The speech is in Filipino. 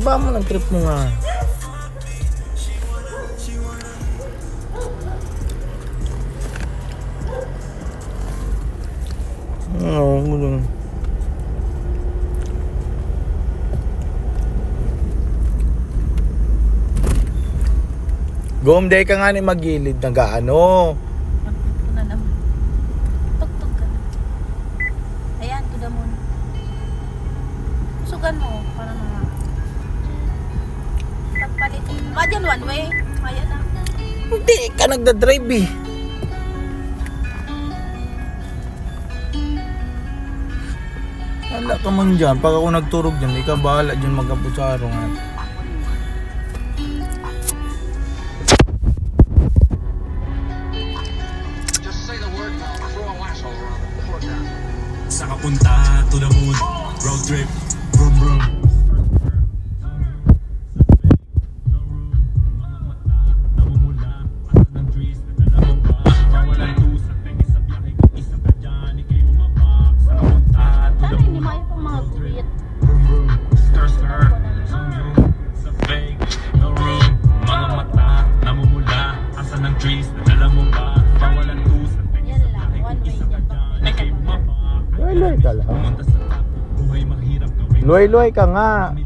Ba mo ng trip mo nga. Oo, gulo. Gomday ka nga ni magilid na gaano. Ito na naman. Tugtog ka. Ayan, tuda mo. Sugan mo. Para na. Pagpalit. Dyan one way. Ayan na. Hindi ka nagdadrive eh. Wala ka man dyan. Pag ako nagturog dyan, ikaw bahala dyan mag-abot sa araw nga. Sa kapunta to the moon, road trip, brum brum. Loy-loy ka lang. Loy-loy ka nga.